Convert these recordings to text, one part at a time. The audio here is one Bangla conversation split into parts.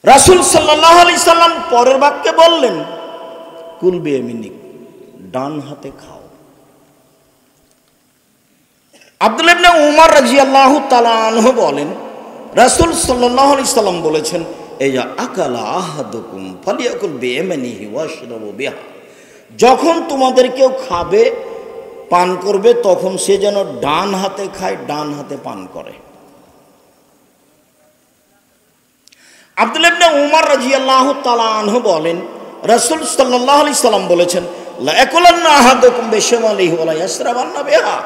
রাসূল সাল্লাল্লাহু আলাইহি সাল্লাম পরের বাক্যে বললেন, কুল বিয়ামিনিক, ডান হাতে খাও। আব্দুল্লাহ ইবনে উমর রাদিয়াল্লাহু তাআলা আনহু বলেন, রাসূল সাল্লাল্লাহু আলাইহি সাল্লাম বলেছেন, ইয়া আকালা আহাদুকুম ফালিয়াকুল বিয়ামিনিহি ওয়াশরাবু বিহা। যখন তোমাদের কেউ খাবে, পান করবে, তখন সে যেন ডান হাতে খায়, ডান হাতে পান করে। আব্দুল্লাহ ইবনে উমর রাদিয়াল্লাহু তাআলা আনহু বলেন, রাসূল সাল্লাল্লাহু আলাইহি সাল্লাম বলেছেন, লা ইয়াকুলান্না আহাদুকুম বিশিমালিহি ওয়া লা ইয়াশরাবান্না বিহা।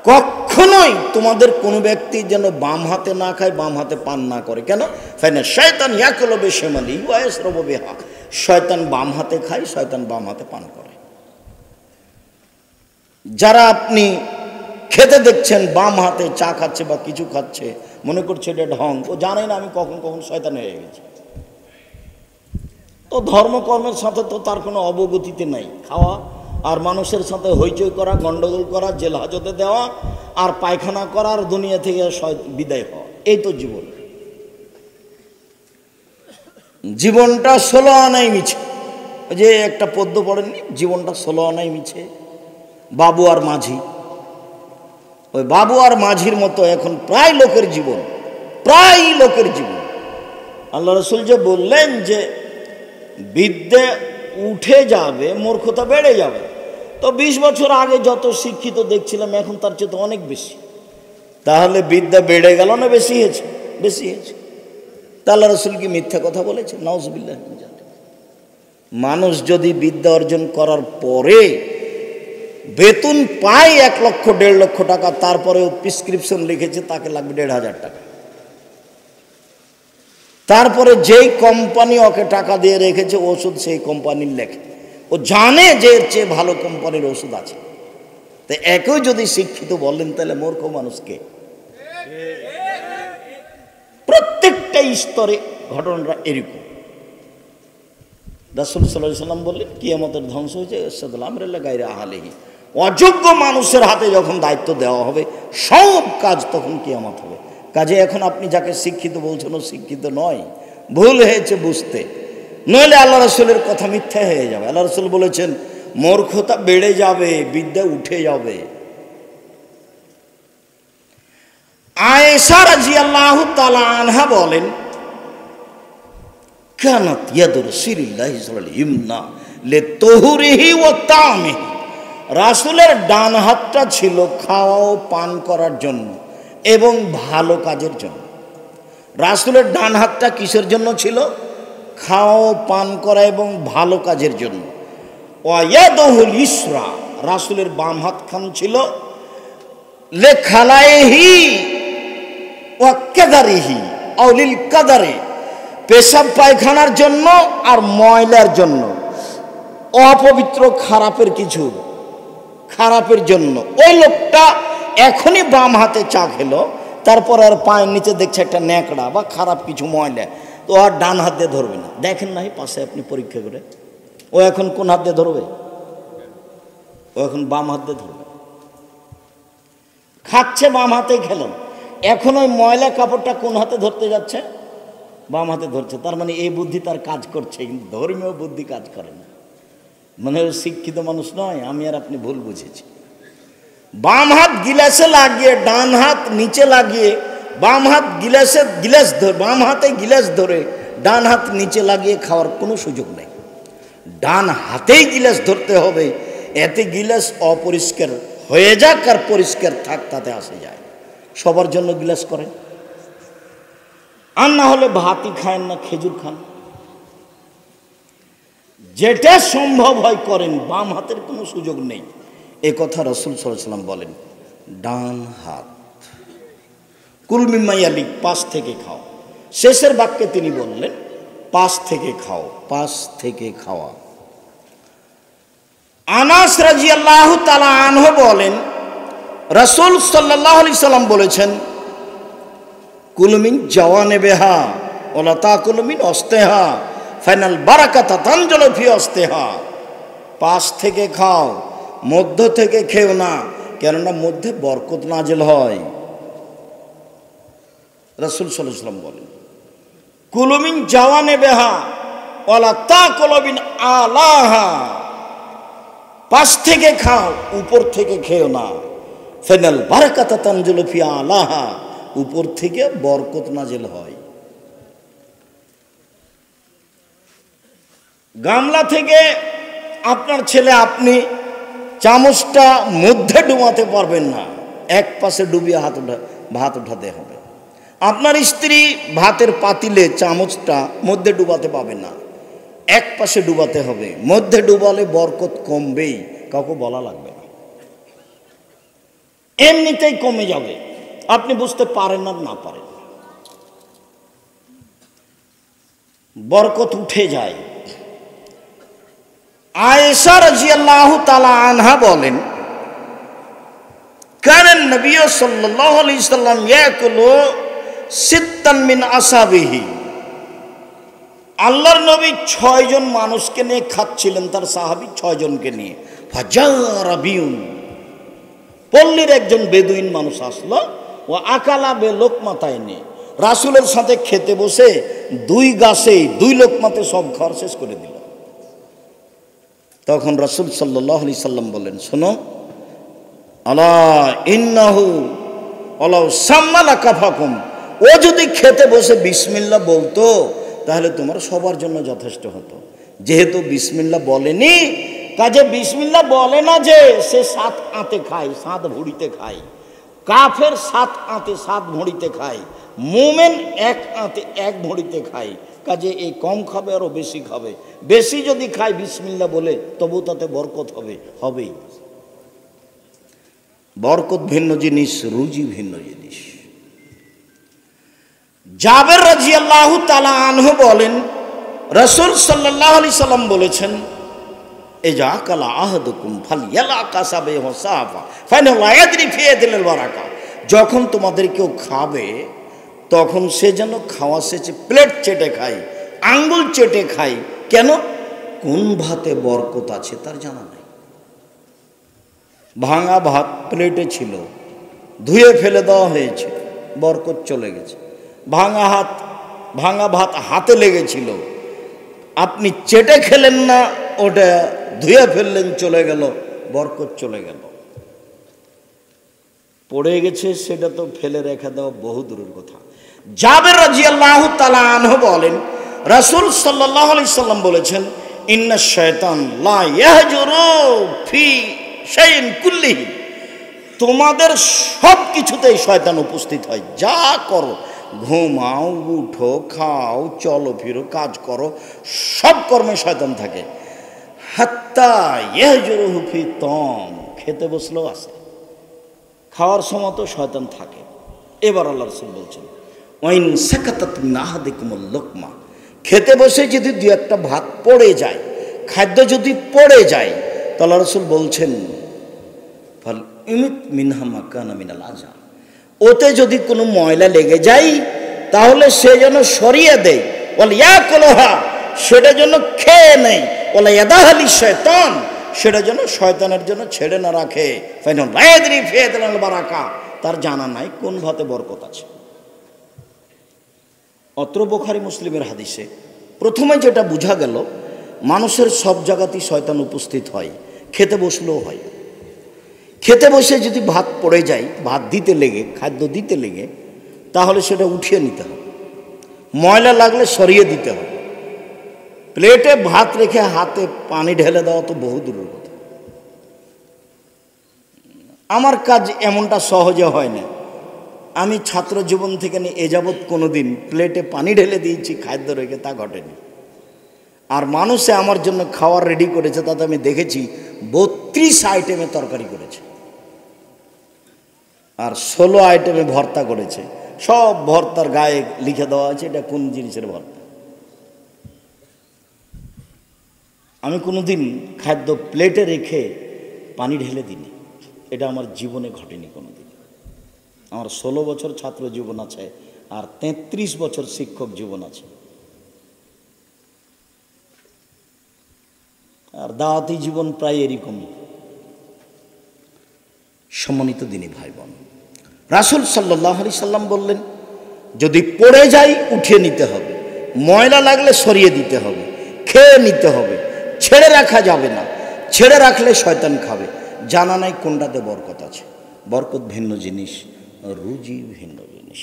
কখনোই তোমাদের কোনো ব্যক্তি যেন বাম হাতে না খায়, বাম হাতে পান না করে। কেন? ফাইনা শায়তান ইয়াকুলু বিশিমালিহি ওয়া ইয়াশরাবু বিহা। শয়তান বাম হাতে খায়, শয়তান বাম হাতে পান করে। যারা আপনি খেতে দেখছেন বাম হাতে চা খাচ্ছে বা কিছু খাচ্ছে, মনে করছে এটা ঢং, ও জানে না আমি কখন কখন শয়তান হয়ে গেছি। তো ধর্মকর্মের সাথে তো তার কোনো অবগতিতে নাই। খাওয়া আর মানুষের সাথে হইচই করা, গন্ডগোল করা, জেল হাজতে দেওয়া আর পায়খানা করার, দুনিয়া থেকে বিদায় হওয়া, এই তো জীবন। জীবনটা 16 আনাই মিছে। যে একটা পদ্য পড়েননি, জীবনটা 16 আনাই মিছে, বাবু আর মাঝি। ওই বাবু আর মাঝির মতো এখন প্রায় লোকের জীবন, প্রায় লোকের জীবন। আল্লাহ রাসূল যে বললেন যে বিদ্যে উঠে যাবে, মূর্খতা বেড়ে যাবে, তো 20 বছর আগে যত শিক্ষিত দেখছিলাম এখন তার চেয়ে তো অনেক বেশি। তাহলে বিদ্যা বেড়ে গেল না বেশি হয়েছে? বেশি হয়েছে। তা আল্লাহ রাসূল কি মিথ্যা কথা বলেছে? নাউজুবিল্লাহ। মানুষ যদি বিদ্যা অর্জন করার পরে বেতন পায় 1 লক্ষ 1.5 লক্ষ টাকা, তারপরেও প্রেসক্রিপশন লিখেছে তাকে লাগবে 1.5 টাকা। তারপরে যেই কোম্পানি ওকে টাকা দিয়ে রেখেছে ওষুধ সেই কোম্পানির লেখে, ও জানে যে এর চেয়ে ভালো কোম্পানির ওষুধ আছে। তো একই যদি শিক্ষিত বলেন, তাহলে মূর্খ মানুষকে প্রত্যেকটা স্তরে ঘটনাটা এরকম। রাসূল সাল্লাল্লাহু আলাইহি সাল্লাম বললেন, কিয়ামতের ধ্বংস হয়েছে ইসসাদুল আমরিল্লা গায়রা আহলিহি। অযোগ্য মানুষের হাতে যখন দায়িত্ব দেওয়া হবে, সব কাজ তখন কিয়ামত হবে। কাজে এখন আপনি যাকে শিক্ষিত বলছেন ও শিক্ষিত নয়, ভুল হয়েছে বুঝতে, নইলে আল্লাহ রাসূলের কথা মিথ্যা হয়ে যাবে। আল্লাহ রাসূল বলেছেন, মূর্খতা বেড়ে যাবে, বিদ্যা উঠে যাবে। আয়েশা রাদিয়াল্লাহু তাআলা আনহা বলেন, কানাত ইয়াদু রাসূলিল্লাহি সাল্লাল্লাহু আলাইহি ইমনা লিতুহুরিহি ওয়া তামিহি। রাসূলের ডান হাতটা ছিল খাওয়া ও পান করার জন্য এবং ভালো কাজের জন্য। রাসূলের ডান হাতটা কিসের জন্য ছিল? খাওয়া ও পান করা এবং ভালো কাজের জন্য। ওয়া ইয়াদুল ইসরা, রাসূলের বাম হাত খান ছিল লেখালাইহি ওয়া কাদারিহি আও লিল কাদারি, পেশাব পায়খানার জন্য আর ময়লার জন্য, অপবিত্র খারাপের কিছু খারাপের জন্য। ওই লোকটা এখনই বাম হাতে চা খেলো, তারপর আর পায়ের নিচে দেখছে একটা ন্যাকড়া বা খারাপ কিছু ময়লা, তো আর ডান হাত দিয়ে ধরবে না। দেখেন না পাশে আপনি পরীক্ষা করে, ও এখন কোন হাত দিয়ে ধরবে? ও এখন বাম হাত দিয়ে ধরবে। খাচ্ছে বাম হাতেই খেলেন, এখন ওই ময়লা কাপড়টা কোন হাতে ধরতে যাচ্ছে? বাম হাতে ধরছে। তার মানে এই বুদ্ধি তার কাজ করছে, কিন্তু ধর্মীয় বুদ্ধি কাজ করে না। মানে শিক্ষিত মানুষ নয়, আমি আর আপনি ভুল বুঝেছি। বাম হাত গিলাসে লাগিয়ে, ডান হাত নিচে লাগিয়ে, বাম হাত বাম হাতে গিলাস ধরে ডান হাত নিচে লাগিয়ে খাওয়ার কোনো সুযোগ নেই। ডান হাতেই গিলাস ধরতে হবে, এতে গিলাস অপরিষ্কার হয়ে যাক আর পরিষ্কার থাক, তাতে আসে যায়। সবার জন্য গিলাস করেন, আর না হলে ভাতই খায়েন না, খেজুর খান, যেটা সম্ভব হয় করেন। বাম হাতের কোনো সুযোগ নেই, এ কথা রাসূল সাল্লাল্লাহু আলাইহি ওয়াসাল্লাম বলেন। ডান হাত কুল মিম্মা ইয়ালিক, পাশ থেকে খাও। শেষের বাক্যে তিনি বললেন, পাশ থেকে খাও, পাশ থেকে খাওয়া। আনাস রাদিয়াল্লাহু তাআলা আনহু বলেন, রাসূল সাল্লাল্লাহু আলাইহি সাল্লাম বলেছেন, কুল মিন জাওয়ানিবিহা ওয়ালা তাকুল মিন ওয়াসতিহা ফাইনাল বারাকাতা তানজালু ফি ওয়াসতিহা। পাশ থেকে খাও, মধ্য থেকে খেও না, কেননা মধ্যে বরকত নাজিল হয়। রাসূল সাল্লাল্লাহু আলাইহি ওয়াসাল্লাম বলেন, কুলুমিন জাওয়ানে বেহা ওয়ালা তা কলবিন আলাহা, পাশ থেকে খাও, উপর থেকে খেও না। ফাইনাল বারাকাতা তানজিলু ফি আলাহা, উপর থেকে বরকত নাজিল হয়। গামলা থেকে আপনার ছেলে আপনি চামচটা মধ্যে ডুবাতে পারবেন না, এক পাশে ডুবিয়ে ভাত উঠাতে হবে। আপনার স্ত্রী ভাতের পাতিলে চামচটা মধ্যে ডুবাতে পারবেন না, এক পাশে ডুবাতে হবে। মধ্যে ডুবালে বরকত কমবেই, কাউকে বলা লাগবে না, এমনিতেই কমে যাবে, আপনি বুঝতে পারেন না, না পারেন, বরকত উঠে যায়। আয়েশা রাদিয়াল্লাহু তাআলা আনহা বলেন, কারণ নবী সাল্লাল্লাহু আলাইহি সাল্লাম ইয়াকুলু সিত্তান মিন আসহাবিহি, আল্লাহর নবী 6 জন মানুষকে নিয়ে খাচ্ছিলেন, তার সাহাবী 6 জনকে নিয়ে। ফাজারাবিউন, পল্লীর একজন বেদুইন মানুষ আসলো, ও আকালা বে লোকমাতাইনি, রাসূলের সাথে খেতে বসে 2 গাছে 2 লোকমাতে সব খাওয়া শেষ করে দিল। তখন রাসূল সাল্লাল্লাহু আলাইহি সাল্লাম বললেন, শোনো, আলা ইন্নাহু আলাউ সাম্মালা কাফাকুম, ও যদি খেতে বসে বিসমিল্লাহ বলতো তাহলে তোমার সবার জন্য যথেষ্ট হতো। যেহেতু বিসমিল্লাহ বলেনি, কাজে বিসমিল্লাহ বলে না যে সে 7 আঁতে খায়, 7 ভুঁড়িতে খায়। কাফের 7 আঁতে 7 ভুঁড়িতে খায়, মুমিন 1 আঁতে 1 ভুঁড়িতে খায়। কাজে এই কম খাবে আরও বেশি খাবে, বেশি যদি খায় বিসমিল্লাহ বলে তবু তাতে বরকত হবে, হবেই। বরকত ভিন্ন জিনিস, রুজি ভিন্ন জিনিস। জাবের রাদিয়াল্লাহু তাআলা আনহু বলেন, রাসূল সাল্লাল্লাহু আলাইহি সাল্লাম বলেছেন, ইজা কালা আহাদুকুম ফালইয়ালা কাসাবে ওয়াসাফা ফাইনা লা ইয়াদরি ফি ইয়াদিল বারাকা, যখন তোমাদের কেউ খাবে তখন সে যেন খাওয়া শেষে প্লেট চেটে খায়, আঙ্গুল চেটে খায়। কেন? কোন ভাতে বরকত আছে তার জানা নেই। ভাঙা ভাত প্লেটে ছিল, ধুয়ে ফেলে দেওয়া হয়েছে, বরকত চলে গেছে। ভাঙা ভাত হাতে লেগেছিল, আপনি চেটে খেলেন না, ওটা ধুয়ে ফেললেন, চলে গেল, বরকত চলে গেল। পড়ে গেছে সেটা তো ফেলে রেখে দেওয়া বহু দূরের কথা। জাবের রাদিয়াল্লাহু তাআলা আনহু বলেন, রাসূল সাল্লাল্লাহু আলাইহি সাল্লাম বলেছেন, ইন্না শায়তান লা ইয়াহজুরু ফি শাইইন কুল্লিহি, তোমাদের সব কিছুতেই শয়তান উপস্থিত হয়। যা করো, ঘুমাও, উঠো, খাও, চলো ফিরো, কাজ করো, সব কর্মে শয়তান থাকে। হাত্তা ইয়াহজুরু ফি তম, খেতে বসলেও আসে, খাওয়ার সময় তো শয়তান থাকে। এবার আল্লাহ রাসূল বলছেন, ওয়াইন সাকাতাত মিন আহাদিকুমুল লুকমা, খেতে বসে যদি 2-1টা ভাত পড়ে যায়, খাদ্য যদি পড়ে যায়, তাহলে রাসূল বলছেন, ফাল ইমিত মিনহা মাকানা মিনাল আজা, ওতে যদি কোনো ময়লা লেগে যায় তাহলে সে যেন সরিয়ে দেয়, ওয়াল ইয়াকুলহা, সেটা যেন খেয়ে নেয়, ওয়ালা ইয়াদাহালি শয়তান, সেটা যেন শয়তানের জন্য ছেড়ে না রাখে। ফাইনাল লা ইয়াদরি ফি ইয়াদিল বারাকা, তার জানা নাই কোন ভাতে বরকত আছে। অত্র বুখারী মুসলিমের হাদিসে প্রথমে যেটা বোঝা গেল, মানুষের সব জায়গাতেই শয়তান উপস্থিত হয়, খেতে বসলেও হয়। খেতে বসে যদি ভাত পড়ে যায়, ভাত দিতে লেগে, খাদ্য দিতে লেগে, তাহলে সেটা উঠিয়ে নিতে হবে, ময়লা লাগলে সরিয়ে দিতে হবে। প্লেটে ভাত রেখে হাতে পানি ঢেলে দেওয়া তো বহু দূরের কথা। আমার কাজ এমনটা সহজে হয় না। আমি ছাত্র জীবন থেকে নিয়ে এ যাবৎ কোনোদিন প্লেটে পানি ঢেলে দিয়েছি খাদ্য রেখে, তা ঘটেনি। আর মানুষে আমার জন্য খাওয়ার রেডি করেছে, তাতে আমি দেখেছি 32 আইটেমে তরকারি করেছে, আর 16 আইটেমে ভর্তা করেছে। সব ভর্তার গায়ে লিখে দেওয়া আছে এটা কোন জিনিসের ভর্তা। আমি কোনোদিন খাদ্য প্লেটে রেখে পানি ঢেলে দিইনি, এটা আমার জীবনে ঘটেনি কোনোদিন। আমার 16 বছর ছাত্র জীবন আছে, আর 33 বছর শিক্ষক জীবন আছে। আর দাওয়াতি জীবন প্রায় এরকমই। সম্মানিত দিনী ভাই বোন, রাসূল সাল্লাল্লাহু আলাইহি সাল্লাম বললেন, যদি পড়ে যায় উঠিয়ে নিতে হবে, ময়লা লাগলে সরিয়ে দিতে হবে, খেয়ে নিতে হবে, ছেড়ে রাখা যাবে না। ছেড়ে রাখলে শয়তান খাবে। জানা নাই কোনটাতে বরকত আছে। বরকত ভিন্ন জিনিস, রুজি ভিন্ন জিনিস।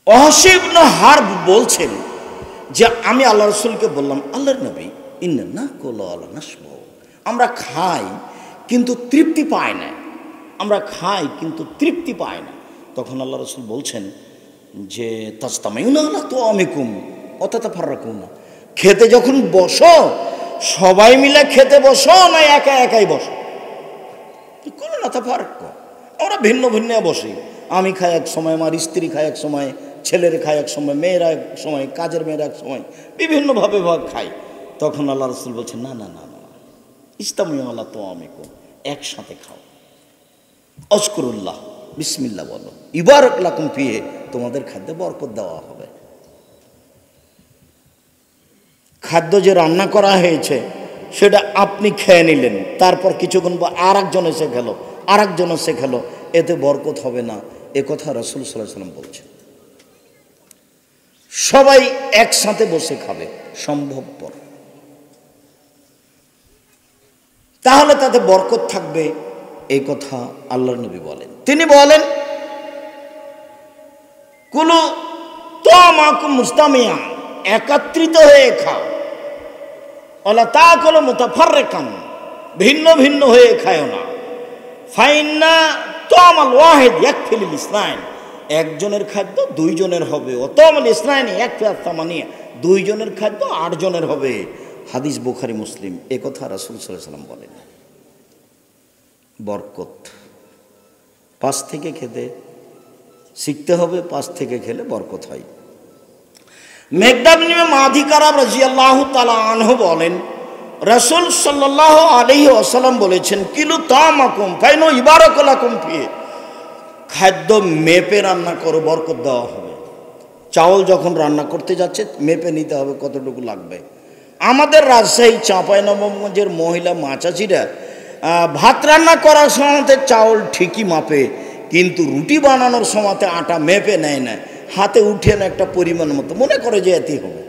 ওয়াসিব ইবনে হারব বলছেন যে আমি আল্লাহ রাসূলকে বললাম, আল্লাহর নবী, ইন্না নাকুলু ওয়া লা নাশবা, আমরা খাই কিন্তু তৃপ্তি পাই না, আমরা খাই কিন্তু তৃপ্তি পাই না। তখন আল্লাহ রাসূল বলছেন যে তাজতামিউনা আলা তুআমিকুম ওয়া তাতাফাররাকুনা, খেতে যখন বসো সবাই মিলে খেতে বসো না একা একাই বসো? কোনো না, তাফাররাক, আমরা ভিন্ন ভিন্ন বসি। আমি খাই এক সময়, আমার স্ত্রী খায় এক সময়, ছেলের খায় এক সময়, মেয়েরা এক সময়, কাজের মেয়েরা এক সময়, বিভিন্নভাবে খাই। তখন আল্লাহ রাসূল বলছেন না না না না, ইস্তামিউ আলা তুআমিকুম, একসাথে খাও। আযকুরুল্লাহ, বিসমিল্লাহ বলো, ইবারাক লাকুম ফিহি, তোমাদের খাদ্যে বরকত দেওয়া হবে। খাদ্য যে রান্না করা হয়েছে সেটা আপনি খেয়ে নিলেন, তারপর কিছুক্ষণ পর আর একজন এসে খেলো, আর একজন এসে খেলো, এতে বরকত হবে না, এ কথা রাসূল সাল্লাল্লাহু আলাইহি ওয়াসাল্লাম বলছেন। সবাই একসাথে বসে খাবে সম্ভবপর, তাহলে তাতে বরকত থাকবে, এই কথা আল্লাহর নবী বলেন। তিনি বলেন কুলু তুআমাকুম মুজতামিআন, একত্রিত হয়ে খাও, ওয়ালা তাকুলু মুতাফাররিকান, ভিন্ন ভিন্ন হয়ে খাও না। ফাইন্না তুআমাল ওয়াহিদ ইয়াকফি লিল ইসনাইন, একজনের খাদ্য দুইজনের হবে। ও তুআমাল ইসনাইন ইয়াকফি আত-তামানিয়া, দুইজনের খাদ্য 8 জনের হবে। হাদিস বুখারী মুসলিম। এ কথা রাসূল সাল্লাল্লাহু আলাইহি ওয়াসাল্লাম বলেন। বরকত 5 থেকে খেতে শিখতে হবে, 5 থেকে খেলে বরকত হয়। মেকদাদ ইবনে মাদি কারাব রাদিয়াল্লাহু তাআলা আনহু বলেন, রাসূল সাল্লাল্লাহু আলাইহি ওয়াসাল্লাম বলেছেন, কিলু তামাকুম ফাইনো ইবারাক লাকুম ফিহি, খাদ্য মেপে রান্না করো, বরকত দেওয়া হবে। চাউল যখন রান্না করতে যাচ্ছে মেপে নিতে হবে কতটুকু লাগবে। আমাদের রাজশাহী চাঁপাইনবাবগঞ্জের মহিলা মাচাচিরা ভাত রান্না করার সময়তে চাউল ঠিকই মাপে, কিন্তু রুটি বানানোর সময়তে আটা মেপে নেয় না, হাতে উঠে না একটা পরিমাণ মতো, মনে করে যে এতেই হবে।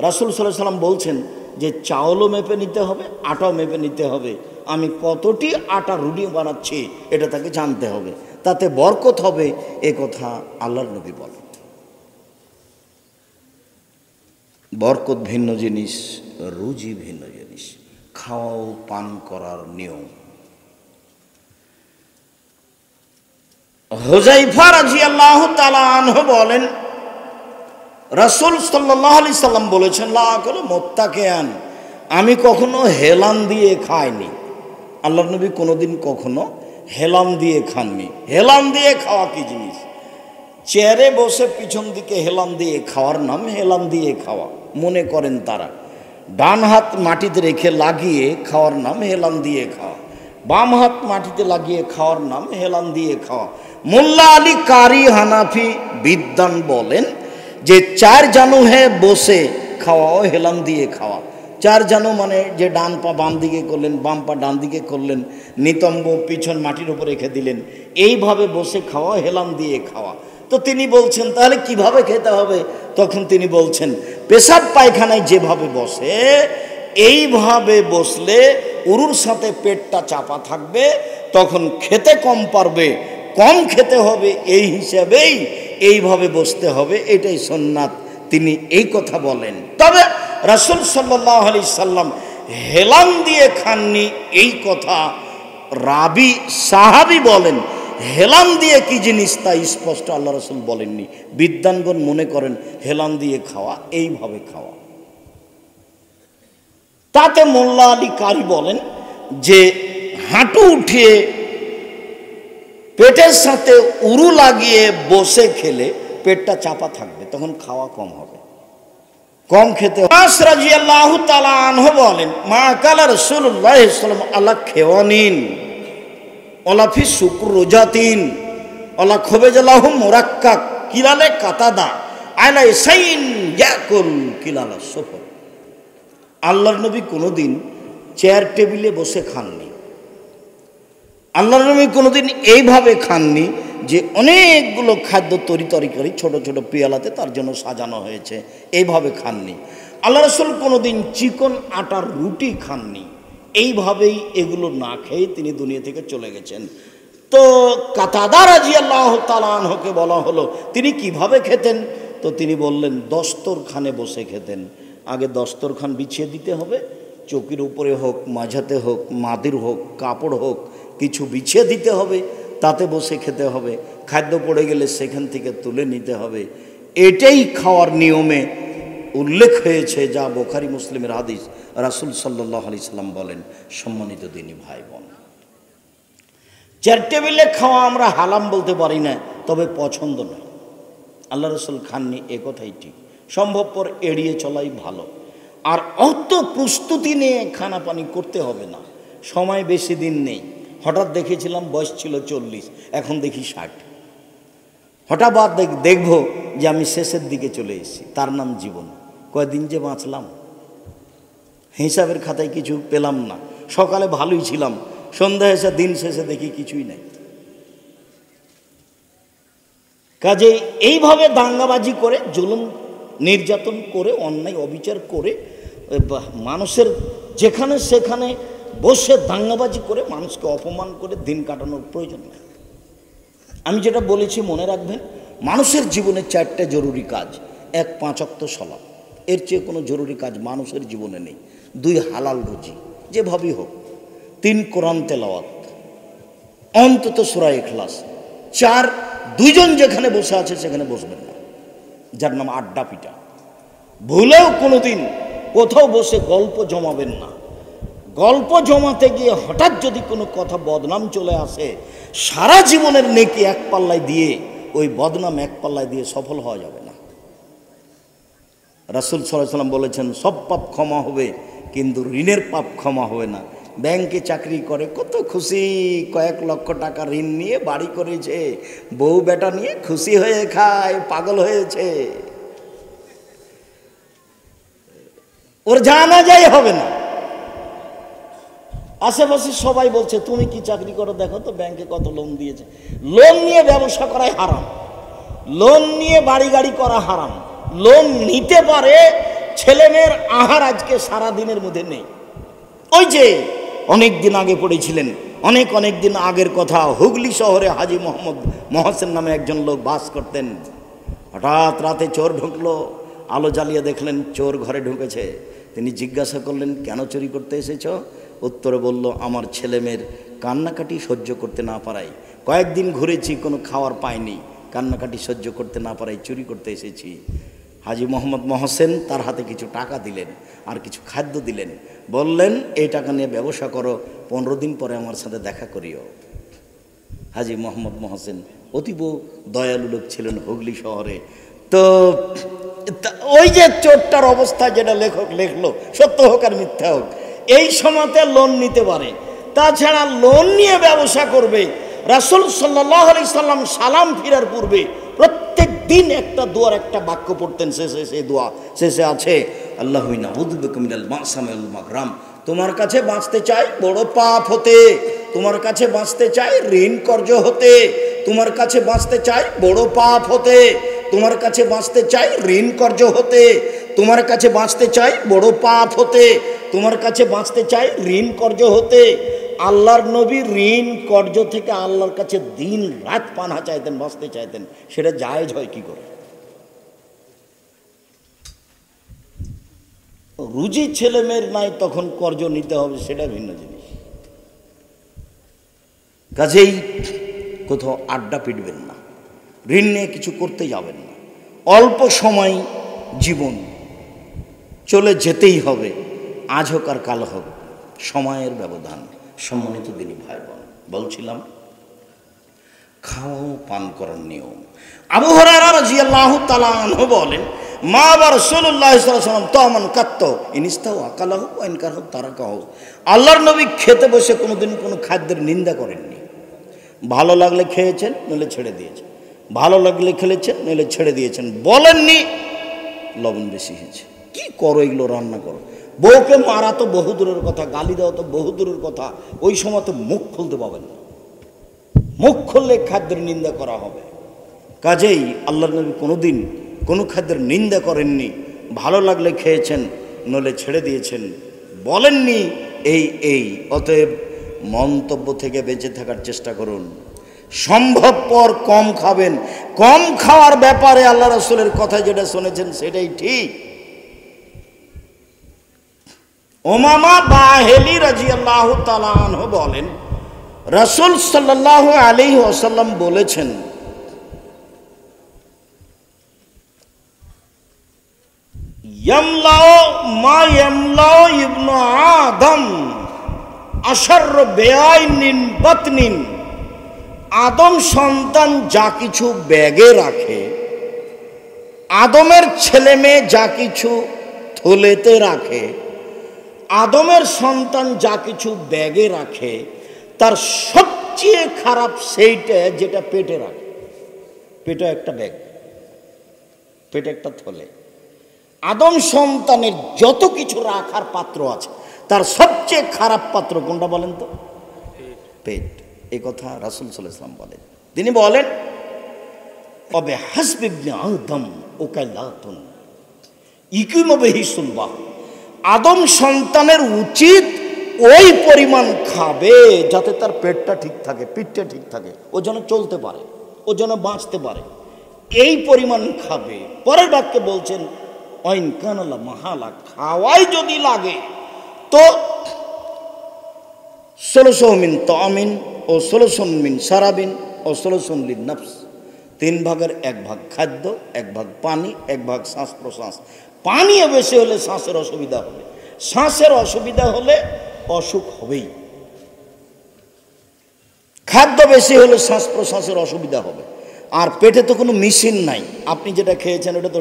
রাসূল সাল্লাল্লাহু আলাইহি ওয়াসাল্লাম বলছেন যে চাউলও মেপে নিতে হবে, আটাও মেপে নিতে হবে। আমি কতটি আটা রুটি বানাচ্ছি এটা তাকে জানতে হবে, তাতে বরকত হবে, এ কথা আল্লাহর নবী বলেন। বরকত ভিন্ন জিনিস, রুজি ভিন্ন জিনিস, খাওয়া ও পান করার নিয়ম। হুযায়ফা রাদিয়াল্লাহু তাআলা আনহু বলেন, রাসূল সাল্লাল্লাহু আলাইহি সাল্লাম বলেছেন, লা আকুলু মুত্তাকিয়ান, আমি কখনো হেলান দিয়ে খাইনি। আল্লাহর নবী কোনোদিন কখনো হেলান দিয়ে খাননি। হেলান দিয়ে খাওয়া কি জিনিস? চেয়ারে বসে পিছন দিকে হেলান দিয়ে খাওয়ার নাম হেলান দিয়ে খাওয়া। মনে করেন তারা ডান হাত মাটিতে রেখে লাগিয়ে খাওয়ার নাম হেলান দিয়ে খাওয়া, বাম হাত মাটিতে লাগিয়ে খাওয়ার নাম হেলান দিয়ে খাওয়া। মোল্লা আলী কারি হানাফি বিদ্বান বলেন যে 4 জানু হে বসে খাওয়াও হেলান দিয়ে খাওয়া। 4 জানু মানে যে ডান পা বাম দিকে করলেন, বাম পা ডান দিকে করলেন, নিতম্ব পিছন মাটির উপর রেখে দিলেন, এইভাবে বসে খাওয়া হেলান দিয়ে খাওয়া। তো তিনি বলছেন তাহলে কিভাবে খেতে হবে? তখন তিনি বলছেন পেশাব পায়খানায় যেভাবে বসে এইভাবে বসলে উরুর সাথে পেটটা চাপা থাকবে, তখন খেতে কম পারবে, কম খেতে হবে, এই হিসাবেই এইভাবে বসতে হবে, এটাই সুন্নাত। তিনি এই কথা বলেন। তবে রাসূল সাল্লাল্লাহু আলাইহি সাল্লাম হেলান দিয়ে খাননি, এই কথা রাবি সাহাবী বলেন। হেলান দিয়ে কি জিনিস তা স্পষ্ট আল্লাহ রাসূল বলেননি। বিদ্বানগণ মনে করেন হেলান দিয়ে খাওয়া এইভাবে খাওয়া। তাতে মোল্লা আলী কারি বলেন যে হাঁটু উঠিয়ে পেটের সাথে উরু লাগিয়ে বসে খেলে পেটটা চাপা থাকবে, তখন খাওয়া কম হবে, কম খেতে। আনাস রাদিয়াল্লাহু তাআলা আনহু বলেন, মা কালা রাসূলুল্লাহ সাল্লাল্লাহু আলাইহি ওয়াসাল্লাম আলা খেওয়ানিন ওলা ফি শুকরুজাতিন ওলা খবেজালাহু মুরাক্কাক কিলালে কাতাদা আলা ইসাইন ইয়াকুল কিলালা সুফর। আল্লাহর নবী কোনোদিন চেয়ার টেবিলে বসে খাননি, আল্লাহর নবী কোনোদিন এইভাবে খাননি যে অনেকগুলো খাদ্য তরিতরকারি ছোট ছোট পেয়ালাতে তার জন্য সাজানো হয়েছে, এইভাবে খাননি। আল্লাহ রাসূল কোনোদিন চিকন আটার রুটি খাননি। এইভাবেই এগুলো না খেয়ে তিনি দুনিয়া থেকে চলে গেছেন। তো কাতাদা রাদিয়াল্লাহু তাআলা আনহুকে বলা হলো তিনি কিভাবে খেতেন, তো তিনি বললেন দস্তরখানে বসে খেতেন। আগে দস্তরখান বিছিয়ে দিতে হবে, চৌকির উপরে হোক, মাঝাতে হোক, মাদির হোক, কাপড় হোক, কিছু বিছিয়ে দিতে হবে, তাতে বসে খেতে হবে। খাদ্য পড়ে গেলে সেখান থেকে তুলে নিতে হবে। এটাই খাওয়ার নিয়মে উল্লেখ হয়েছে, যা বুখারী মুসলিমের হাদিস। রাসূল সাল্লাল্লাহু আলাইহি সাল্লাম বলেন, সম্মানিত দিনী ভাই বোন, চেয়ার টেবিলে খাওয়া আমরা হালাম বলতে পারি না, তবে পছন্দ নয়। আল্লাহ রাসূল খাননি, এ কথাই ঠিক। সম্ভবপর এড়িয়ে চলাই ভালো। আর অত প্রস্তুতি নিয়ে খানা পানি করতে হবে না, সময় বেশি দিন নেই। হঠাৎ দেখেছিলাম বয়স ছিল 40, এখন দেখি 60। হঠাৎ দেখবো যে আমি শেষের দিকে চলে এসেছি। তার নাম জীবন। কয়দিন যে বাঁচলাম, হিসাবের খাতায় কিছু পেলাম না। সকালে ভালোই ছিলাম, সন্ধ্যা এসে দিন শেষে দেখি কিছুই নাই। কাজেই এইভাবে দাঙ্গাবাজি করে, জুলুম নির্যাতন করে, অন্যায় অবিচার করে, মানুষের যেখানে সেখানে বসে দাঙ্গাবাজি করে, মানুষকে অপমান করে দিন কাটানোর প্রয়োজন নেই। আমি যেটা বলেছি মনে রাখবেন, মানুষের জীবনে 4টা জরুরি কাজ। 1, 5 ওয়াক্ত সালাত। এর চেয়ে কোনো জরুরি কাজ মানুষের জীবনে নেই। 2, হালাল রুজি যেভাবেই হোক। 3, কোরআন তেলাওয়াত, অন্তত সূরা ইখলাস। 4, 2 জন যেখানে বসে আছে সেখানে বসবেন না, যার নাম আড্ডা পিটা। ভুলেও কোনোদিন কোথাও বসে গল্প জমাবেন না। গল্প জমাতে গিয়ে হঠাৎ যদি কোনো কথা বদনাম চলে আসে, সারা জীবনের নেকি এক পাল্লায় দিয়ে ওই বদনাম এক পাল্লায় দিয়ে সফল হওয়া যাবে না। রাসূল সাল্লাল্লাহু আলাইহি ওয়াসাল্লাম বলেছেন, সব পাপ ক্ষমা হবে কিন্তু ঋণের পাপ ক্ষমা হবে না। ব্যাংকে চাকরি করে, কত খুশি, কয়েক লক্ষ টাকা ঋণ নিয়ে বাড়ি করেছে, বউ বেটা নিয়ে খুশি হয়ে খায়, পাগল হয়েছে, ওর জানা যায় হবে না। আশেপাশে সবাই বলছে তুমি কি চাকরি করো, দেখো তো ব্যাংকে কত লোন দিয়েছে। লোন নিয়ে ব্যবসা করাই হারাম, লোন নিয়ে বাড়ি গাড়ি করা হারাম। লোন নিতে পারে, ছেলে মেয়ের আহার আজকে সারা দিনের মধ্যে নেই। ওই যে অনেক দিন আগে পড়েছিলেন, অনেক দিন আগের কথা, হুগলি শহরে হাজী মোহাম্মদ মহসেন নামে একজন লোক বাস করতেন। হঠাৎ রাতে চোর ঢুকলো, আলো জ্বালিয়ে দেখলেন চোর ঘরে ঢুকেছে। তিনি জিজ্ঞাসা করলেন, কেন চুরি করতে এসেছ? উত্তরে বলল, আমার ছেলে মেয়ের কান্নাকাটি সহ্য করতে না পারায় কয়েকদিন ঘুরেছি, কোনো খাওয়ার পাইনি, কান্নাকাটি সহ্য করতে না পারায় চুরি করতে এসেছি। হাজী মোহাম্মদ মহসেন তার হাতে কিছু টাকা দিলেন আর কিছু খাদ্য দিলেন, বললেন এই টাকা নিয়ে ব্যবসা করো, 15 দিন পরে আমার সাথে দেখা করিও। হাজী মোহাম্মদ মহসেন অতীব দয়ালু লোক ছিলেন হুগলি শহরে। তো ওই যে চোরটার অবস্থা যেটা লেখক লেখলো, সত্য হোক আর মিথ্যা হোক, এই সময়তে লোন নিতে পারে, তাছাড়া লোন নিয়ে ব্যবসা করবে। রাসূল সাল্লাল্লাহু আলাইহি সাল্লাম সালাম ফিরার পূর্বে প্রত্যেক দিন একটা দোয়ার একটা বাক্য পড়তেন। শেষে সেই দোয়া শেষে আছে, আল্লাহুম্মা নাউযু বিকা মিনাল মা'সামি ওয়াল মাগরাম। তোমার কাছে বাঁচতে চাই বড় পাপ হতে, তোমার কাছে বাঁচতে চাই ঋণ কর্জ হতে, তোমার কাছে বাঁচতে চাই বড় পাপ হতে, তোমার কাছে বাঁচতে চাই ঋণ কর্জ হতে, তোমার কাছে বাঁচতে চাই বড় পাপ হতে, তোমার কাছে বাঁচতে চাই ঋণ কর্জ হতে। আল্লাহর নবী ঋণ কর্জ থেকে আল্লাহর কাছে দিন রাত পানা চাইতেন, বাঁচতে চাইতেন। সেটা জায়েজ হয় কি করে? রুজি ছেলে মেয়ের নাই, তখন কর্জ নিতে হবে, সেটা ভিন্ন জিনিস। কাজেই কোথাও আড্ডা পিটবেন না, ঋণ নিয়ে কিছু করতে যাবেন না। অল্প সময় জীবন, চলে যেতেই হবে, আজ হোক আর কাল হোক, সময়ের ব্যবধান। সম্মানিত দিনী ভাই বোন, বলছিলাম খাওয়া পান করার নিয়ম। আবু হুরায়রা রাদিয়াল্লাহু তাআলা আনহু বলেন, মা বা রাসূলুল্লাহ সাল্লাল্লাহু আলাইহি ওয়াসাল্লাম তামান কাত্ত ইনিস্তাও আকালাহু ওয়া ইনকারহু তারাকাহু। আল্লাহর নবী খেতে বসে কোনোদিন কোনো খাদ্যের নিন্দা করেননি। ভালো লাগলে খেয়েছেন, নইলে ছেড়ে দিয়েছেন, ভালো লাগলে খেলেছেন, নইলে ছেড়ে দিয়েছেন। বলেননি লবণ বেশি হয়েছে, কি করো এগুলো রান্না করো। বউকে মারা তো বহু দূরের কথা, গালি দেওয়া তো বহু দূরের কথা, ওই সময় তো মুখ খুলতে পাবেন না, মুখ খুললে খাদ্যের নিন্দা করা হবে। কাজেই আল্লাহর নবী কোনোদিন কোনো খাদ্যের নিন্দা করেননি। ভালো লাগলে খেয়েছেন, নলে ছেড়ে দিয়েছেন, বলেননি এই। অতএব মন্তব্য থেকে বেঁচে থাকার চেষ্টা করুন। সম্ভবপর কম খাবেন। কম খাওয়ার ব্যাপারে আল্লাহ রাসূলের কথা যেটা শুনেছেন সেটাই ঠিক। উমামা বাহিলি রাদিয়াল্লাহু তাআলা আনহু বলেন, রাসূল সাল্লাল্লাহু আলাইহি ওয়াসাল্লাম বলেছেন, ইয়ামলাউ মা ইয়ামলাউ ইবনু আদম আশার বেআইনিন বাতনিন। আদম সন্তান যা কিছু ব্যাগে রাখে, আদমের ছেলে মেয়ে যা কিছু থলেতে রাখে, আদমের সন্তান যা কিছু ব্যাগে রাখে, তার সবচেয়ে খারাপ সেইটা যেটা পেটে রাখে। পেটে একটা ব্যাগ, পেটে একটা থলে। আদম সন্তানের যত কিছু রাখার পাত্র আছে, তার সবচেয়ে খারাপ পাত্র কোনটা বলেন তো? পেট। এই কথা রাসূল সাল্লাল্লাহু আলাইহি ওয়াসাল্লাম বলেন। তিনি বলেন, অবে হাসবি ইবনে আদম ওকালাতুন ইকুমু বিহি সুলবা। আদম সন্তানের উচিত ওই পরিমাণ খাবে যাতে তার পেটটা ঠিক থাকে, পিঠটা ঠিক থাকে, ও যেন চলতে পারে, ও যেন বাঁচতে পারে, এই পরিমাণ খাবে। পরের বাক্যে বলছেন, অইন কানালা মাহালা, খাওয়াই যদি লাগে তো 1600 মিন তামিন ও 1600 মিন সারাবিন ও 1600 লিন নফস। 3 ভাগের 1 ভাগ খাদ্য, 1 ভাগ পানি, 1 ভাগ শ্বাস প্রশ্বাস। পানিও বেশি হলে শ্বাসের অসুবিধা হবে, শ্বাসের অসুবিধা হলে অসুখ হবেই। খাদ্য বেশি হলে শ্বাস প্রশ্বাসের অসুবিধা হবে। আর পেটে তো কোনো মেশিন নাই, আপনি যেটা খেয়েছেন ওটা তো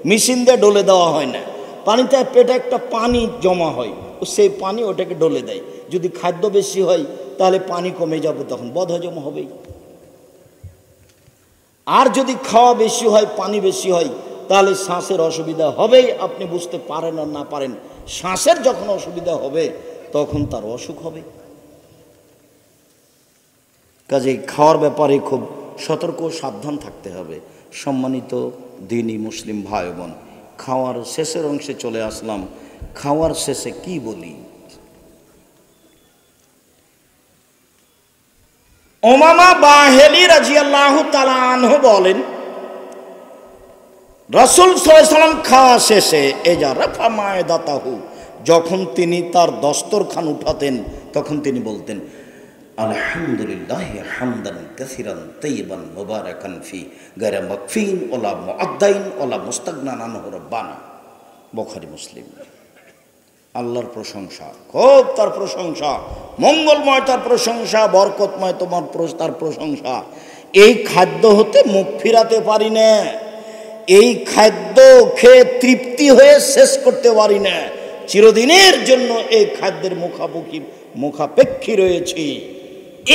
মেশিন দিয়ে ডলে দেওয়া হয় না। পানিতে পেটে একটা পানি জমা হয়, সেই পানি ওটাকে ডলে দেয়। যদি খাদ্য বেশি হয় তাহলে পানি কমে যাবে, তখন বদহজম হবেই। আর যদি খাওয়া বেশি হয়, পানি বেশি হয়, তাহলে শ্বাসের অসুবিধা হবেই। আপনি বুঝতে পারেন আর না পারেন, শ্বাসের যখন অসুবিধা হবে তখন তার অসুখ হবে। কাজেই খাওয়ার ব্যাপারে খুব সতর্ক সাবধান থাকতে হবে। সম্মানিত দ্বীনি মুসলিম ভাই বোন, খাওয়ার শেষের অংশে চলে আসলাম। খাওয়ার শেষে কি বলি? উমামা বাহিলি রাদিয়াল্লাহু তাআলা আনহু বলেন, রাসূল সাল্লাল্লাহু আলাইহি ওয়াসাল্লাম খাওয়া শেষে এজা রাফা মায়দাতাহু, যখন তিনি তার দস্তরখান উঠাতেন তখন তিনি বলতেন, আলহামদুলিল্লাহি হামদান কাসীরান তাইয়িবান মুবারাকান ফি গায়রা মাকফিন ওয়ালা মুআদ্দাইন ওয়ালা মুস্তাগনান আনহু রাব্বানা। বুখারী মুসলিম। আল্লাহর প্রশংসা, খুব তার প্রশংসা, মঙ্গলময় তার প্রশংসা, বরকতময় তোমার তার প্রশংসা। এই খাদ্য হতে মুখ ফিরাতে পারি না, এই খাদ্য খেয়ে তৃপ্তি হয়ে শেষ করতে পারি না, চিরদিনের জন্য এই খাদ্যের মুখাপেক্ষী রয়েছি।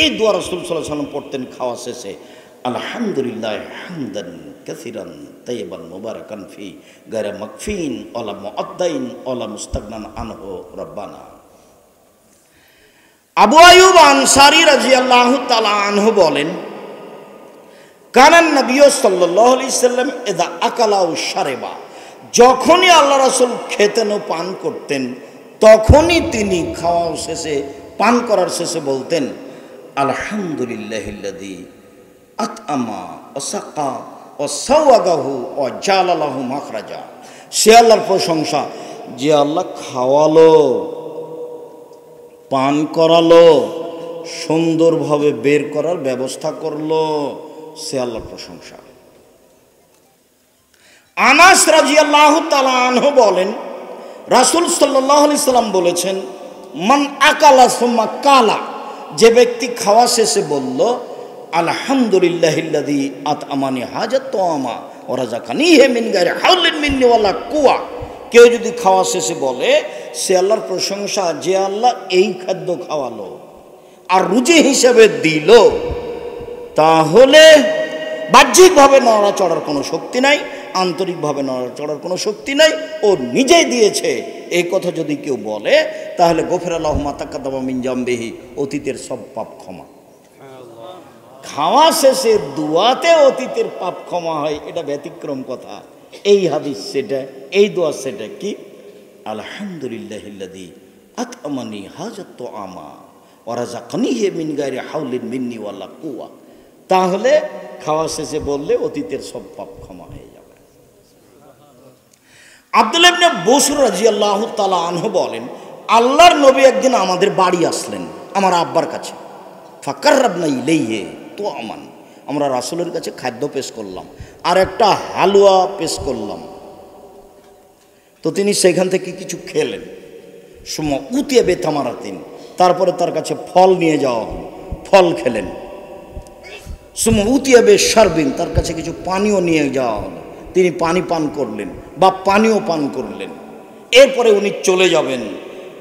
এই দোয়া রাসূল সাল্লাল্লাহু আলাইহি ওয়াসাল্লাম পড়তেন খাওয়া শেষে, আলহামদুলিল্লাহ হামদান কাসীরান তাইয়িবান মুবারাকান ফি গায়রা মাকফিন ওয়ালা মুআদ্দাইন ওয়ালা মুস্তাগনান আনহু রাব্বানা। আবু আইয়ুব আনসারী রাদিয়াল্লাহু তাআলা আনহু বলেন, কানান নবী সাল্লাল্লাহু আলাইহি সাল্লাম ইযা আকালা ও শারিবা, যখনই আল্লাহ রাসূল খেতেন ও পান করতেন তখনই তিনি খাওয়া শেষে, পান করার শেষে বলতেন, আলহামদুলিল্লাহিল্লাযী আতআমা ওয়া সাকা ওয়া সাওয়াগাহু ওয়া জাআলা লাহু মাখরাজা। সে আল্লাহর প্রশংসা যে আল্লাহ খাওয়ালো, পান করালো, সুন্দরভাবে বের করার ব্যবস্থা করলো, সে আল্লাহর প্রশংসা। আনাস রাদিয়াল্লাহু তাআলা আনহু বলেন, রাসূল সাল্লাল্লাহু আলাইহি সাল্লাম বলেছেন, মান আকালা সুম্মা কালা, যে ব্যক্তি খাওয়া শেষে বলল, আলহামদুলিল্লাহিল্লাযী আতআমানি হাজাত তাআমা ওয়া রাযাকানিহি মিন গায়রি হাওলিন মিন্নি ওয়ালা কুওয়া। কেউ যদি খাওয়া শেষে বলে, সে আল্লাহর প্রশংসা যে আল্লাহ এই খাদ্য খাওয়ালো আর রুজি হিসেবে দিল, তাহলে বাহ্যিকভাবে নড়াচড়ার কোনো শক্তি নাই, আন্তরিকভাবে নড়াচড়ার কোনো শক্তি নাই, ও নিজেই দিয়েছে, এই কথা যদি কেউ বলে তাহলে গফিরা লাহু মা তাকাদ্দামা মিন জামবিহি, অতীতের সব পাপ ক্ষমা। খাওয়া শেষে দোয়াতে অতীতের পাপ ক্ষমা হয়, এটা ব্যতিক্রম কথা। এই হাদিস সেটা, এই দোয়া সেটা কি? আলহামদুলিল্লাহিল্লাযী আতআমানি হাজাত আমা ওয়া রাযাকানিহি মিন গায়রি হাওলিন মিন্নি ওয়ালা কুওয়া। তাহলে খাওয়া শেষে বললে অতীতের সব পাপ ক্ষমা হয়ে যাবে। আব্দুল্লাহ ইবনে বুসর রাদিয়াল্লাহু তাআলা আনহু বলেন, আল্লাহর নবী একদিন আমাদের বাড়ি আসলেন, আমার আব্বার কাছে। ফাকাররাবনা ইলাইহি তুআমান, আমরা রাসূলের কাছে খাদ্য পেশ করলাম আর একটা হালুয়া পেশ করলাম। তো তিনি সেখান থেকে কিছু খেলেন। সুমা উতিয়া বেতামারাতিন, তারপরে তার কাছে ফল নিয়ে যাওয়া হলো, ফল খেলেন। সুমা উতিয়া বে শারবিন, তার কাছে কিছু পানীয় নিয়ে যাওয়া হলো, তিনি পানি পান করলেন বা পানীয় পান করলেন। এরপরে উনি চলে যাবেন।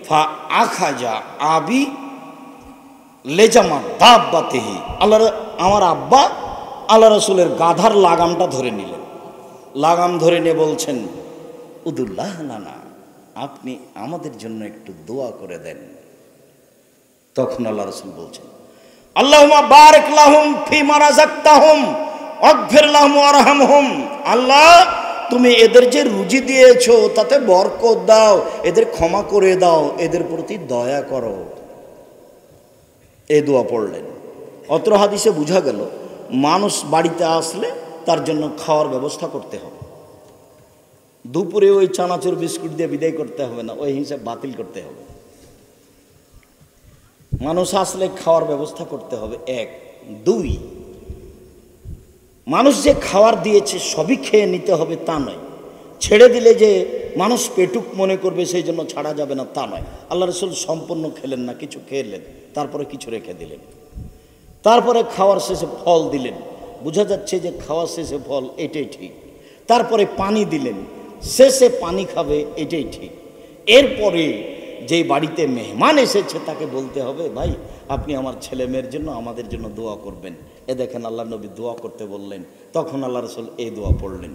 ফা আখাজা আবি লেজামা দাব্বাতিহি, আমার আব্বা আল্লাহ রাসূলের গাধার লাগামটা ধরে নিলেন। লাগাম ধরে নিয়ে বলছেন, উদুল্লাহ লানা, আপনি আমাদের জন্য একটু দোয়া করে দেন। তখন আল্লাহ রাসূল বলছেন, আল্লাহুম্মা বারিক লাহুম ফিমা রাযাকতাহুম ওয়াগফির লাহুম ওয়ারহামহুম। আল্লাহ, তুমি এদের যে রুজি দিয়েছো তাতে বরকত দাও, এদের ক্ষমা করে দাও, এদের প্রতি দয়া করো। এই দোয়া পড়লেন। অত্র হাদিসে বোঝা গেল মানুষ বাড়িতে আসলে তার জন্য খাওয়ার ব্যবস্থা করতে হবে। দুপুরে ওই চানাচুর বিস্কুট দিয়ে বিদায় করতে হবে না, ওই হিসাব বাতিল করতে হবে। মানুষ আসলে খাওয়ার ব্যবস্থা করতে হবে, এক। দুই, মানুষ যে খাওয়ার দিয়েছে সবই খেয়ে নিতে হবে তা নয়। ছেড়ে দিলে যে মানুষ পেটুক মনে করবে সেই জন্য ছাড়া যাবে না তা নয়। আল্লাহ রাসূল সম্পূর্ণ খেলেন না, কিছু খেলেন, তারপরে কিছু রেখে দিলেন। তারপরে খাওয়ার শেষে ফল দিলেন, বোঝা যাচ্ছে যে খাওয়ার শেষে ফল, এটাই ঠিক। তারপরে পানি দিলেন, শেষে পানি খাবে, এটাই ঠিক। এরপরে যে বাড়িতে মেহমান এসেছে তাকে বলতে হবে, ভাই আপনি আমার ছেলে মেয়ের জন্য আমাদের জন্য দোয়া করবেন। এ দেখেন আল্লাহ নবী দোয়া করতে বললেন। তখন আল্লাহ রাসূল এই দোয়া পড়লেন।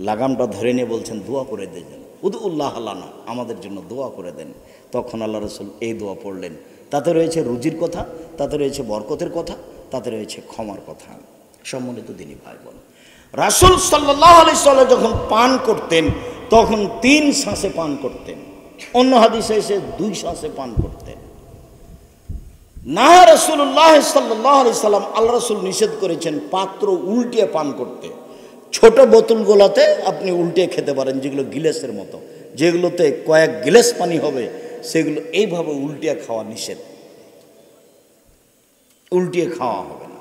লাগামটা ধরে নিয়ে বলছেন, দোয়া করে দেন, উদুল্লাহ লানা, আমাদের জন্য দোয়া করে দেন। তখন আল্লাহ রাসূল এই দোয়া পড়লেন। তাতে রয়েছে রুজির কথা, তাতে রয়েছে বরকতের কথা, তাতে রয়েছে ক্ষমার কথা। সম্মানিত দিনী ভাই বোন, রাসূল সাল্লাল্লাহু আলাইহি সাল্লাম যখন পান করতেন তখন 3 শ্বাসে পান করতেন। অন্য হাদিসে এসে 2 শ্বাসে পান করতেন। না, রাসূলুল্লাহ সাল্লাল্লাহু আলাইহি সাল্লাম, আল্লাহ রাসূল নিষেধ করেছেন পাত্র উল্টিয়ে পান করতে। ছোট বোতলগুলোতে আপনি উল্টে খেতে পারেন, যেগুলো গিলাসের মতো, যেগুলোতে কয়েক গিলাস পানি হবে, সেগুলো এইভাবে উল্টিয়ে খাওয়া নিষেধ। উল্টিয়ে খাওয়া হবে না।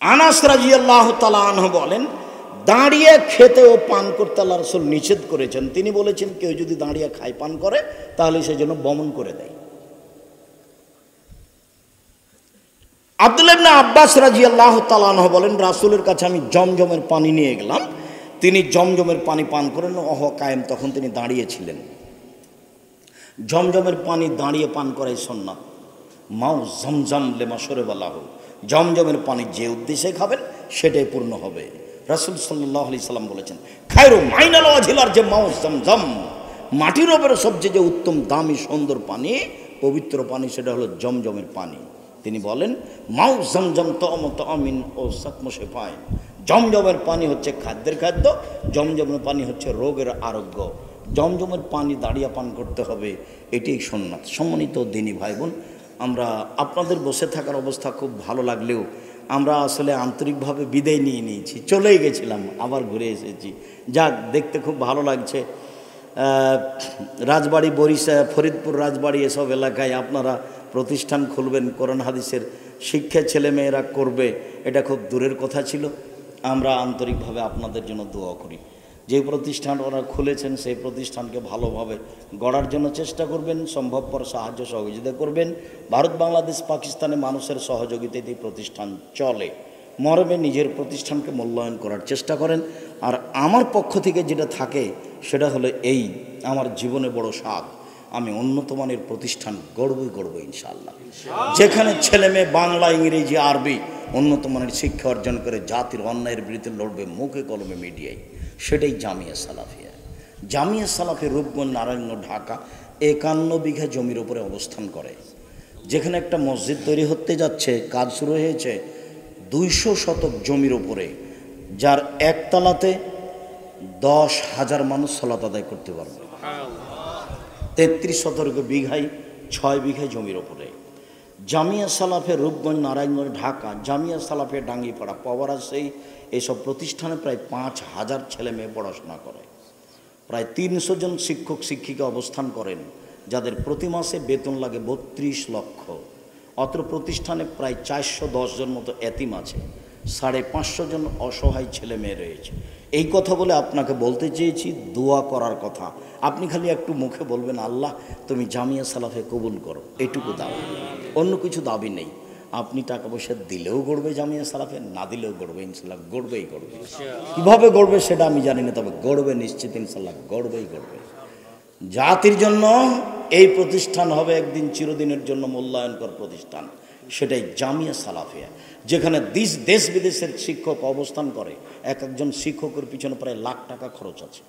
আনাস রাদিয়াল্লাহু তাআলা আনহু বলেন, দাঁড়িয়ে খেতে ও পান করতে আল্লাহ রাসূল নিষেধ করেছেন। তিনি বলেছেন, কেউ যদি দাঁড়িয়ে খায় পান করে তাহলে সেই জন্য বমন করে দেয়। আব্দুল্লাহ ইবনে আব্বাস রাদিয়াল্লাহু তাআলা আনহু বলেন, রাসূলের কাছে আমি জমজমের পানি নিয়ে গেলাম, তিনি জমজমের পানি পান করেন। অহ কায়েম, তখন তিনি দাঁড়িয়ে ছিলেন। জমজমের পানি দাঁড়িয়ে পান করাই সুন্নাত। মাউ জমজম লিমা শরিবা লাহু, জমজমের পানি যে উদ্দেশ্যে খাবেন সেটাই পূর্ণ হবে। রাসূল সাল্লাল্লাহু আলাইহি সাল্লাম বলেছেন, খায়রু মাইনাল ওয়াজিলার যে মাউ জমজম, মাটির উপরে সবচেয়ে যে উত্তম দামি সুন্দর পানি, পবিত্র পানি, সেটা হলো জমজমের পানি। তিনি বলেন, মাউ জমজম তমত আমিন ও সকমশে পায়, জমজমের পানি হচ্ছে খাদ্যের খাদ্য, জমজমের পানি হচ্ছে রোগের আরোগ্য। জমজমের পানি দাঁড়িয়ে পান করতে হবে, এটাই সুন্নাত। সম্মানিত দিনী ভাই বোন, আমরা আপনাদের বসে থাকার অবস্থা খুব ভালো লাগলেও আমরা আসলে আন্তরিকভাবে বিদায় নিয়ে নিয়েছি, চলেই গেছিলাম, আবার ঘুরে এসেছি। যাক, দেখতে খুব ভালো লাগছে। রাজবাড়ি, বরিশাল, ফরিদপুর, রাজবাড়ি এসব এলাকায় আপনারা প্রতিষ্ঠান খুলবেন, কোরআন হাদিসের শিক্ষা ছেলেমেয়েরা করবে, এটা খুব দূরের কথা ছিল। আমরা আন্তরিকভাবে আপনাদের জন্য দোয়া করি। যে প্রতিষ্ঠান ওরা খুলেছেন সেই প্রতিষ্ঠানকে ভালোভাবে গড়ার জন্য চেষ্টা করবেন, সম্ভবপর সাহায্য সহযোগিতা করবেন। ভারত, বাংলাদেশ, পাকিস্তানে মানুষের সহযোগিতায় এই প্রতিষ্ঠান চলে। মরমে নিজের প্রতিষ্ঠানকে মূল্যায়ন করার চেষ্টা করেন। আর আমার পক্ষ থেকে যেটা থাকে সেটা হলো এই, আমার জীবনে বড় স্বাদ, আমি উন্নত মানের প্রতিষ্ঠান গড়বই ইনশাআল্লাহ, যেখানে ছেলে মেয়ে বাংলা, ইংরেজি, আরবি উন্নত মানের শিক্ষা অর্জন করে জাতির অন্যায়ের বিরুদ্ধে লড়বে মুখে কলমে মিডিয়ায়। সেটাই জামিয়া সালাফিয়া। জামিয়া সালাফি রূপগঞ্জ, নারায়ণগঞ্জ, ঢাকা 51 বিঘা জমির উপরে অবস্থান করে। যেখানে একটা মসজিদ তৈরি হতে যাচ্ছে, কাজ শুরু হয়েছে 200 শতক জমির উপরে, যার একতলাতে 10,000 মানুষ সালাত আদায় করতে পারবে। 33 শতক বিঘায় 6 বিঘায় জমির ওপরে। জামিয়া সালাফে রূপগঞ্জ, নারায়ণগঞ্জ, ঢাকা, জামিয়া সালাফে ডাঙ্গিপাড়া, পাওয়ারা, সেই এইসব প্রতিষ্ঠানে প্রায় 5,000 ছেলে মেয়ে পড়াশোনা করে। প্রায় 300 জন শিক্ষক শিক্ষিকা অবস্থান করেন, যাদের প্রতি মাসে বেতন লাগে 32 লক্ষ। অত্র প্রতিষ্ঠানে প্রায় 410 জন মতো এতিম আছে, 550 জন অসহায় ছেলে মেয়ে রয়েছে। এই কথা বলে আপনাকে বলতে চেয়েছি দোয়া করার কথা। আপনি খালি একটু মুখে বলবেন, আল্লাহ তুমি জামিয়া সালাফে কবুল করো, এইটুকু দাবি, অন্য কিছু দাবি নেই। আপনি টাকা পয়সা দিলেও গড়বে জামিয়া সালাফে, না দিলেও গড়বে, ইনশাল্লাহ গড়বেই গড়বে। কীভাবে গড়বে সেটা আমি জানি না, তবে গড়বে নিশ্চিত, ইনশাল্লাহ গড়বেই গড়বে। জাতির জন্য এই প্রতিষ্ঠান হবে একদিন চিরদিনের জন্য মূল্যায়নকর প্রতিষ্ঠান, সেটাই জামিয়া সালাফিয়া, যেখানে দেশ বিদেশের শিক্ষক অবস্থান করে। এক একজন শিক্ষকের পিছনে প্রায় লাখ টাকা খরচ আছে।